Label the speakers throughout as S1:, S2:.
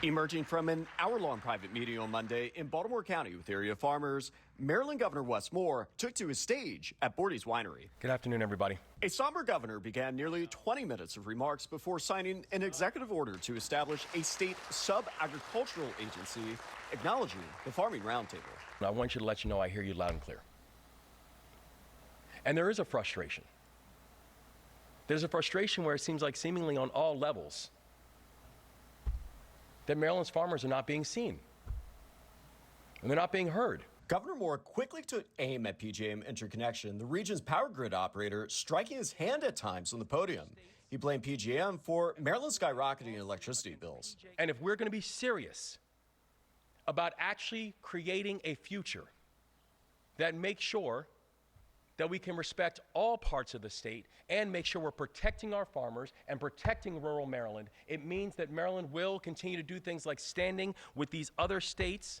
S1: Emerging from an hour-long private meeting on Monday in Baltimore County with area farmers, Maryland Governor Wes Moore took to his stage at Bordy's Winery.
S2: Good afternoon, everybody.
S1: A somber governor began nearly 20 minutes of remarks before signing an executive order to establish a state sub-agricultural agency, acknowledging the Farming Roundtable.
S2: I want you to let you know I hear you loud and clear. And there is a frustration. There's a frustration where it seems like seemingly on all levels that Maryland's farmers are not being seen and they're not being heard.
S1: Governor Moore quickly took aim at PJM Interconnection, the region's power grid operator, striking his hand at times on the podium. He blamed PJM for Maryland's skyrocketing electricity bills.
S2: And if we're going to be serious about actually creating a future that makes sure that we can respect all parts of the state and make sure we're protecting our farmers and protecting rural Maryland, it means that Maryland will continue to do things like standing with these other states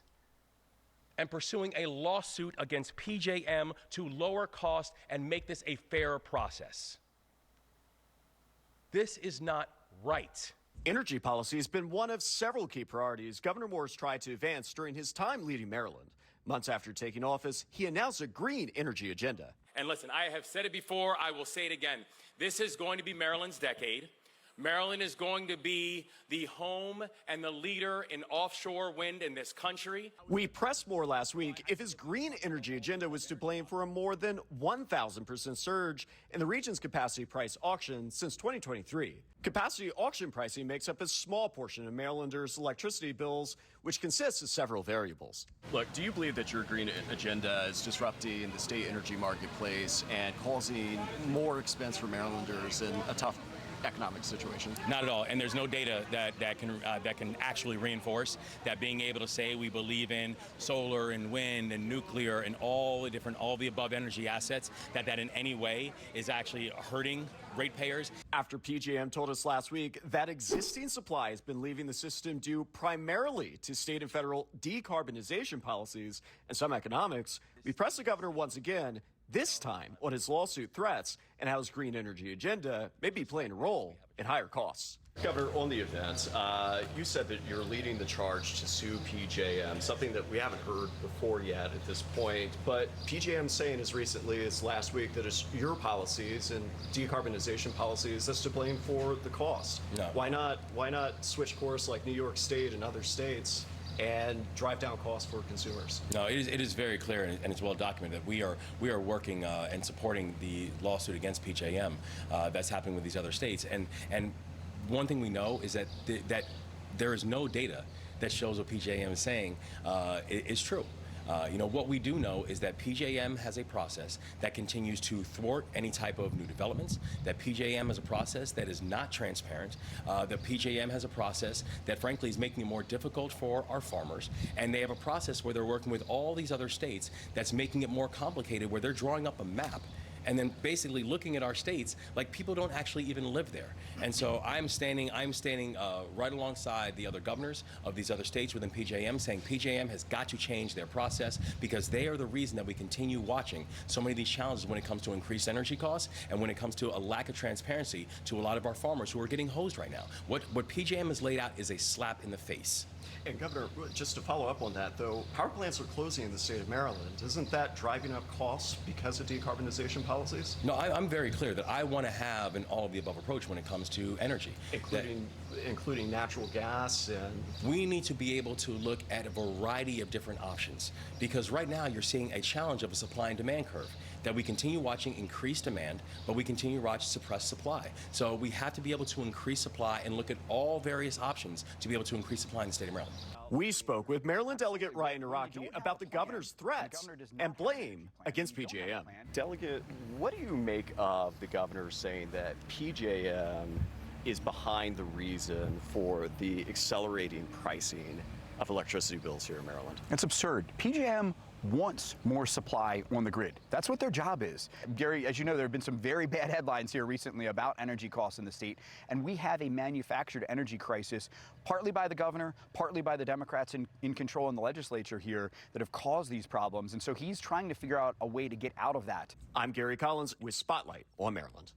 S2: and pursuing a lawsuit against PJM to lower cost and make this a fair process. This is not right.
S1: Energy policy has been one of several key priorities Governor Moore's tried to advance during his time leading Maryland. Months after taking office, he announced a green energy agenda.
S3: And listen, I have said it before, I will say it again. This is going to be Maryland's decade. Maryland is going to be the home and the leader in offshore wind in this country.
S1: We pressed Moore last week if his green energy agenda was to blame for a more than 1,000% surge in the region's capacity price auction since 2023. Capacity auction pricing makes up a small portion of Marylanders' electricity bills, which consists of several variables. Look, do you believe that your green agenda is disrupting the state energy marketplace and causing more expense for Marylanders in a tough economic situation?
S2: Not at all, and there's no data that can actually reinforce that being able to say we believe in solar and wind and nuclear and all the above energy assets, that in any way is actually hurting ratepayers.
S1: After PJM told us last week that existing supply has been leaving the system due primarily to state and federal decarbonization policies and some economics, we pressed the governor once again, this time on his lawsuit threats and how his green energy agenda may be playing a role in higher costs. Governor, on the event, you said that you're leading the charge to sue PJM, something that we haven't heard before yet at this point. But PJM saying as recently as last week that it's your policies and decarbonization policies that's to blame for the cost.
S2: No.
S1: Why not switch course like New York State and other states and drive down costs for consumers?
S2: No, it is very clear and it's well documented that we are working and supporting the lawsuit against PJM that's happening with these other states. And one thing we know is that that there is no data that shows what PJM is saying is true. What we do know is that PJM has a process that continues to thwart any type of new developments, that PJM has a process that is not transparent, that PJM has a process that frankly is making it more difficult for our farmers, and they have a process where they're working with all these other states that's making it more complicated, where they're drawing up a map and then basically looking at our states like people don't actually even live there. And so I'm standing right alongside the other governors of these other states within PJM, saying PJM has got to change their process because they are the reason that we continue watching so many of these challenges when it comes to increased energy costs and when it comes to a lack of transparency to a lot of our farmers who are getting hosed right now. What PJM has laid out is a slap in the face.
S1: And Governor, just to follow up on that, though, power plants are closing in the state of Maryland. Isn't that driving up costs because of decarbonization policies?
S2: No, I'm very clear that I want to have an all-of-the-above approach when it comes to energy.
S1: Including natural gas and...
S2: We need to be able to look at a variety of different options because right now you're seeing a challenge of a supply and demand curve that we continue watching increased demand, but we continue to watch suppressed supply. So we have to be able to increase supply and look at all various options to be able to increase supply in the state of Maryland.
S1: We spoke with Maryland Delegate Ryan Naraki about the governor's threats and blame against PJM. Delegate, what do you make of the governor saying that PJM is behind the reason for the accelerating pricing of electricity bills here in Maryland?
S4: It's absurd. PJM wants more supply on the grid. That's what their job is. Gary, as you know, there have been some very bad headlines here recently about energy costs in the state, and we have a manufactured energy crisis, partly by the governor, partly by the Democrats in control in the legislature here that have caused these problems. And so he's trying to figure out a way to get out of that.
S1: I'm Gary Collins with Spotlight on Maryland.